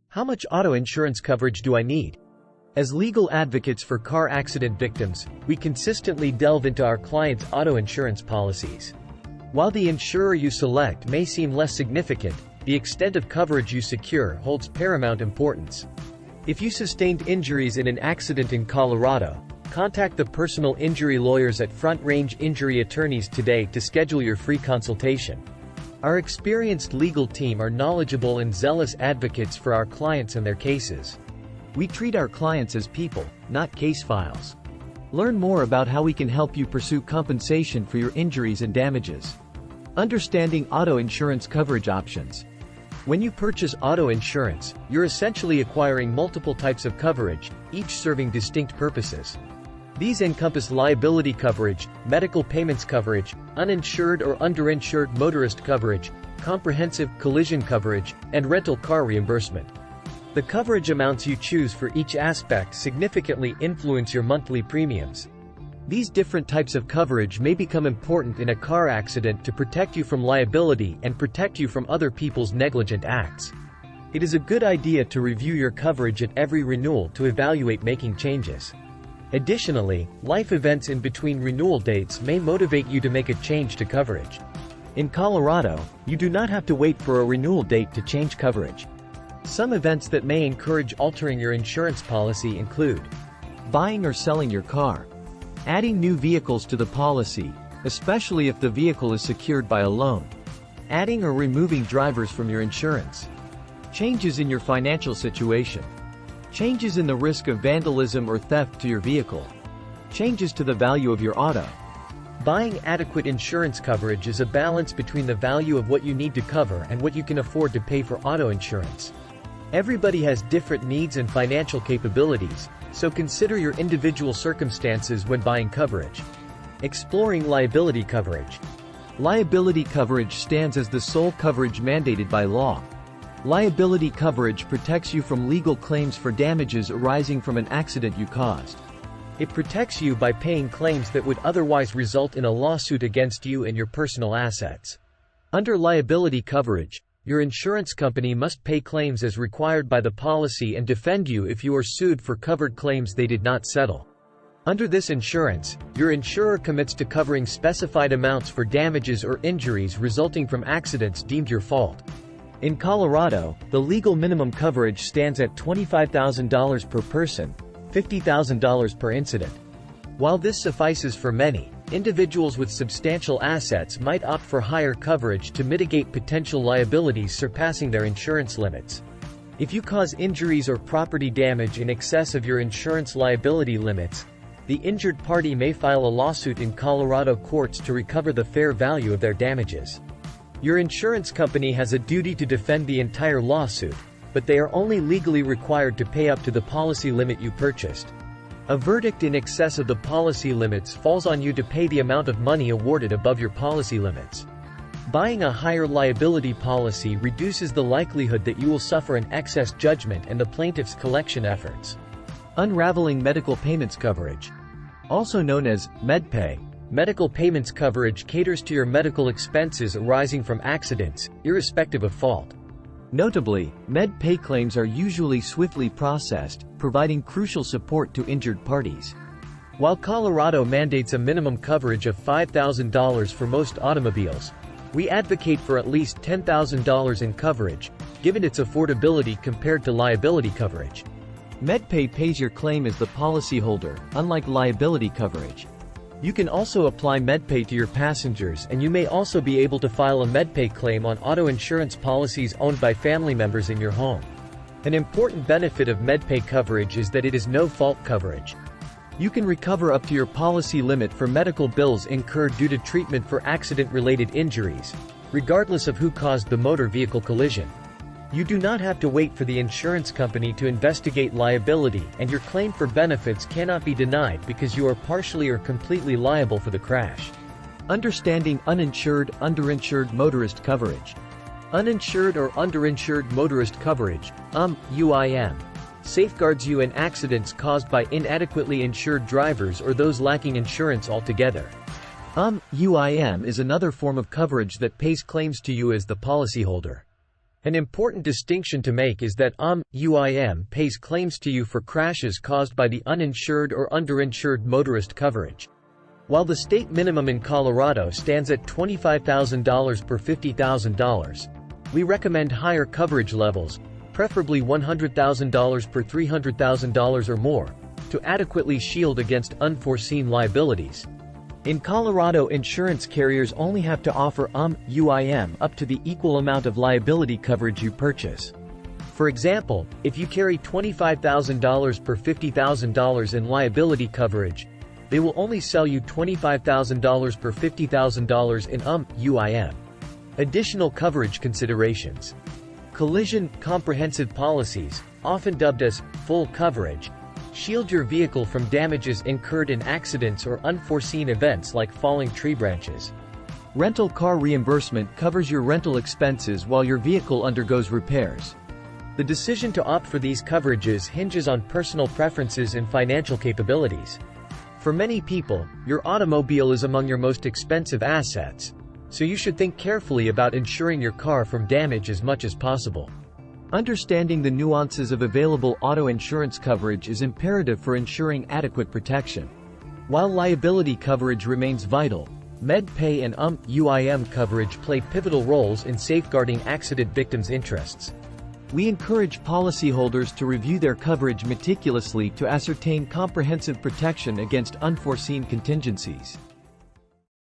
How much auto insurance coverage do I need? As legal advocates for car accident victims, we consistently delve into our clients' auto insurance policies. While the insurer you select may seem less significant, the extent of coverage you secure holds paramount importance. If you sustained injuries in an accident in Colorado, contact the personal injury lawyers at Front Range Injury Attorneys today to schedule your free consultation. Our experienced legal team are knowledgeable and zealous advocates for our clients and their cases. We treat our clients as people, not case files. Learn more about how we can help you pursue compensation for your injuries and damages. Understanding auto insurance coverage options. When you purchase auto insurance, you're essentially acquiring multiple types of coverage, each serving distinct purposes. These encompass liability coverage, medical payments coverage, uninsured or underinsured motorist coverage, comprehensive collision coverage, and rental car reimbursement. The coverage amounts you choose for each aspect significantly influence your monthly premiums. These different types of coverage may become important in a car accident to protect you from liability and protect you from other people's negligent acts. It is a good idea to review your coverage at every renewal to evaluate making changes. Additionally, life events in between renewal dates may motivate you to make a change to coverage. In Colorado, you do not have to wait for a renewal date to change coverage. Some events that may encourage altering your insurance policy include buying or selling your car, adding new vehicles to the policy, especially if the vehicle is secured by a loan, adding or removing drivers from your insurance, changes in your financial situation, changes in the risk of vandalism or theft to your vehicle, changes to the value of your auto. Buying adequate insurance coverage is a balance between the value of what you need to cover and what you can afford to pay for auto insurance. Everybody has different needs and financial capabilities, so consider your individual circumstances when buying coverage. Exploring liability coverage. Liability coverage stands as the sole coverage mandated by law. Liability coverage protects you from legal claims for damages arising from an accident you caused. It protects you by paying claims that would otherwise result in a lawsuit against you and your personal assets. Under liability coverage, your insurance company must pay claims as required by the policy and defend you if you are sued for covered claims they did not settle. Under this insurance, your insurer commits to covering specified amounts for damages or injuries resulting from accidents deemed your fault. In Colorado, the legal minimum coverage stands at $25,000 per person, $50,000 per incident. While this suffices for many, individuals with substantial assets might opt for higher coverage to mitigate potential liabilities surpassing their insurance limits. If you cause injuries or property damage in excess of your insurance liability limits, the injured party may file a lawsuit in Colorado courts to recover the fair value of their damages. Your insurance company has a duty to defend the entire lawsuit, but they are only legally required to pay up to the policy limit you purchased. A verdict in excess of the policy limits falls on you to pay the amount of money awarded above your policy limits. Buying a higher liability policy reduces the likelihood that you will suffer an excess judgment and the plaintiff's collection efforts. Unraveling medical payments coverage. Also known as MedPay, medical payments coverage caters to your medical expenses arising from accidents, irrespective of fault. Notably, MedPay claims are usually swiftly processed, providing crucial support to injured parties. While Colorado mandates a minimum coverage of $5,000 for most automobiles, we advocate for at least $10,000 in coverage, given its affordability compared to liability coverage. MedPay pays your claim as the policyholder, unlike liability coverage. You can also apply MedPay to your passengers, and you may also be able to file a MedPay claim on auto insurance policies owned by family members in your home. An important benefit of MedPay coverage is that it is no-fault coverage. You can recover up to your policy limit for medical bills incurred due to treatment for accident-related injuries, regardless of who caused the motor vehicle collision. You do not have to wait for the insurance company to investigate liability, and your claim for benefits cannot be denied because you are partially or completely liable for the crash. Understanding uninsured, underinsured motorist coverage. Uninsured or underinsured motorist coverage, UIM, safeguards you in accidents caused by inadequately insured drivers or those lacking insurance altogether. UIM is another form of coverage that pays claims to you as the policyholder. An important distinction to make is that UIM pays claims to you for crashes caused by the uninsured or underinsured motorist coverage. While the state minimum in Colorado stands at $25,000 per $50,000, we recommend higher coverage levels, preferably $100,000 per $300,000 or more, to adequately shield against unforeseen liabilities. In Colorado, insurance carriers only have to offer UIM up to the equal amount of liability coverage you purchase. For example, if you carry $25,000 per $50,000 in liability coverage, they will only sell you $25,000 per $50,000 in UIM. Additional coverage considerations. Collision comprehensive policies, often dubbed as full coverage, shield your vehicle from damages incurred in accidents or unforeseen events like falling tree branches. Rental car reimbursement covers your rental expenses while your vehicle undergoes repairs. The decision to opt for these coverages hinges on personal preferences and financial capabilities. For many people, your automobile is among your most expensive assets, so you should think carefully about insuring your car from damage as much as possible. Understanding the nuances of available auto insurance coverage is imperative for ensuring adequate protection. While liability coverage remains vital, MedPay and UIM coverage play pivotal roles in safeguarding accident victims' interests. We encourage policyholders to review their coverage meticulously to ascertain comprehensive protection against unforeseen contingencies.